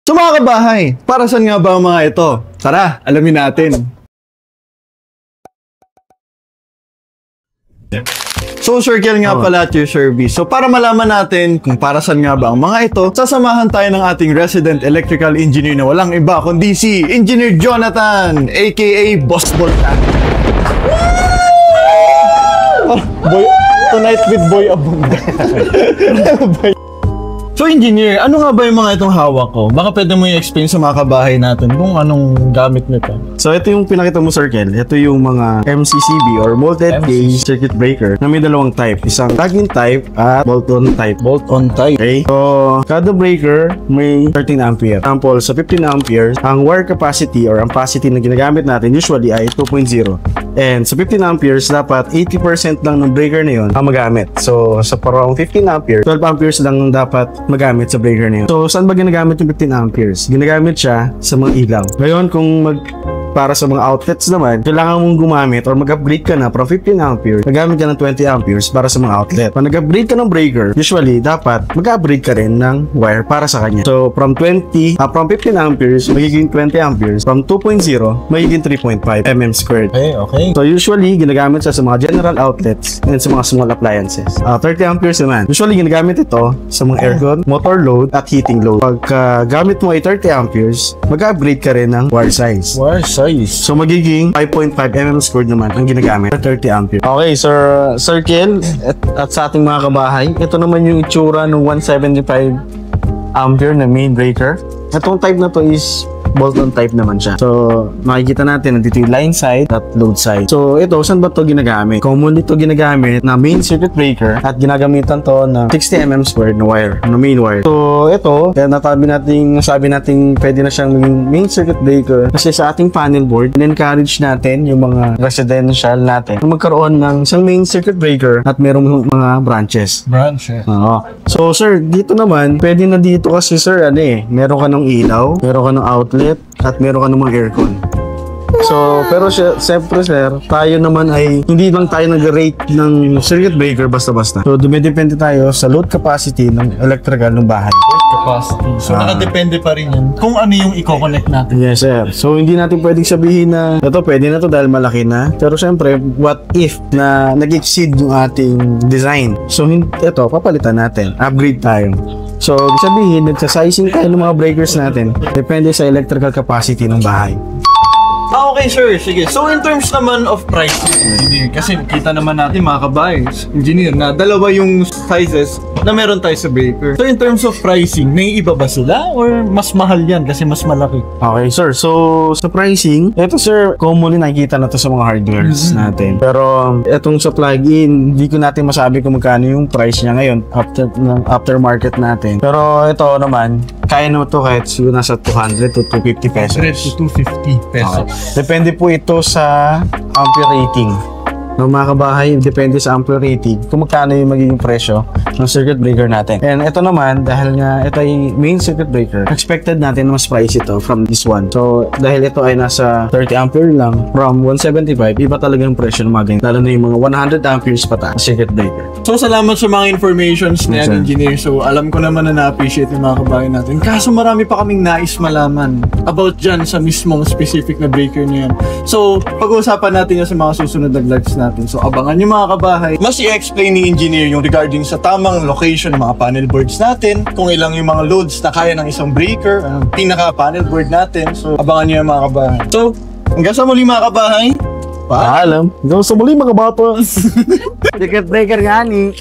So mga kabahay, para saan nga ba ang mga ito? Tara, alamin natin. So circle nga pala at your service. So para malaman natin kung para saan nga ba ang mga ito, sasamahan tayo ng ating resident electrical engineer na walang iba kundi si Engineer Jonathan, aka Boss Volta. Boy, tonight with Boy Abunda. So engineer, ano nga ba yung mga itong hawak ko? Baka pwede mo i-explain sa mga kabahay natin kung anong gamit nito. So ito yung pinakita mo, Circle. Ito yung mga MCCB or Molded Cage Circuit Breaker na may dalawang type. Isang plug-in type at bolt-on type. Bolt-on type. Okay? So kada breaker may 13 ampere. Example, sa 15 amperes, ang wire capacity or ampacity na ginagamit natin usually ay 2.0. And sa 15 amperes, dapat 80% lang ng breaker na yun ang magamit. So sa parang 15 amperes, 12 amperes lang dapat magamit sa breaker na yun. So saan ba ginagamit yung 15 amperes? Ginagamit siya sa mga ilaw. Ngayon kung para sa mga outlets naman, kailangan mong gumamit or mag-upgrade ka na from 15 amperes, magamit ka ng 20 amperes para sa mga outlet. Pag nag-upgrade ka ng breaker, usually, dapat mag-upgrade ka rin ng wire para sa kanya. So, from 15 amperes, magiging 20 amperes. From 2.0, magiging 3.5 mm squared. Okay. So, usually, ginagamit siya sa mga general outlets and sa mga small appliances. 30 amperes naman. Usually, ginagamit ito sa mga aircon, motor load, at heating load. Pag gamit mo ay 30 amperes, mag-upgrade ka rin ng wire size. So magiging 5.5 mm squared naman ang ginagamit sa 30 ampere. Okay, Sir Circle at sa ating mga kabahay, ito naman yung itsura ng 175 ampere na main breaker. Itong type na to is bolt-on type naman siya. So, makikita natin nandito yung line side at load side. So, ito, saan ba ito ginagamit? Commonly ito ginagamit na main circuit breaker at ginagamitan to ng 60 mm squared na wire, na main wire. So, ito, kaya nasabi natin pwede na siyang main circuit breaker kasi sa ating panel board, in-encourage natin yung mga residential natin na magkaroon ng isang main circuit breaker at merong mga branches. Oo. So, sir, dito naman, pwede na dito kasi, sir, meron ka ng ilaw, meron ka ng outlet, at meron ka namang aircon. So, pero siyempre sir, tayo naman ay hindi lang tayo nag-rate ng circuit breaker basta-basta. So, dumidepende tayo sa load capacity ng electrical ng bahay. Capacity. So, nakadepende pa rin yan kung ano yung i-connect natin. Yes, sir. So, hindi natin pwedeng sabihin na ito, pwede na to dahil malaki na. Pero siyempre, what if na nag-exceed yung ating design? So, ito, papalitan natin. Upgrade tayo. So, ibig sabihin, nagsasizing tayo ng mga breakers natin. Depende sa electrical capacity ng bahay. Okay sir, sige. So in terms naman of pricing, engineer, kasi kita naman natin mga kabahay, engineer, na dalawa yung sizes na meron tayo sa breaker. So in terms of pricing, may iba ba sila or mas mahal yan kasi mas malaki? Okay sir, so sa pricing, ito sir, commonly nakikita na to sa mga hardwares natin. Pero itong sa plug-in, hindi ko natin masabi kung magkano yung price niya ngayon after market natin. Pero ito naman, kaya naman to kahit siguro nasa 200 to 250 pesos. 100 to 250 pesos. Okay. Depende po ito sa ampere rating. ng mga kabahay, depende sa ampere rating kung magkano yung magiging presyo ng circuit breaker natin. And ito naman, dahil nga ito ay main circuit breaker, expected natin na mas price ito from this one. So, dahil ito ay nasa 30 ampere lang, from 175, iba talaga yung presyo ng mga ganyan. Lalo na yung mga 100 amperes pataas circuit breaker. So, salamat sa mga informations na yan, engineer. So, alam ko naman na na-appreciate yung mga kabahay natin. Kaso marami pa kaming nais malaman about dyan sa mismong specific na breaker na yan. So, pag-uusapan natin yan sa mga susunod na vlogs natin. So, abangan yung mga kabahay. Mas i-explain ni engineer yung regarding sa tamang location ng mga panel boards natin, kung ilang yung mga loads na kaya ng isang breaker, ang pinaka-panel board natin. So, abangan nyo yung mga kabahay. So, hanggang sa muli mga kabahay. Paalam. Hanggang sa muli mga bata. Circuit breaker nga ni.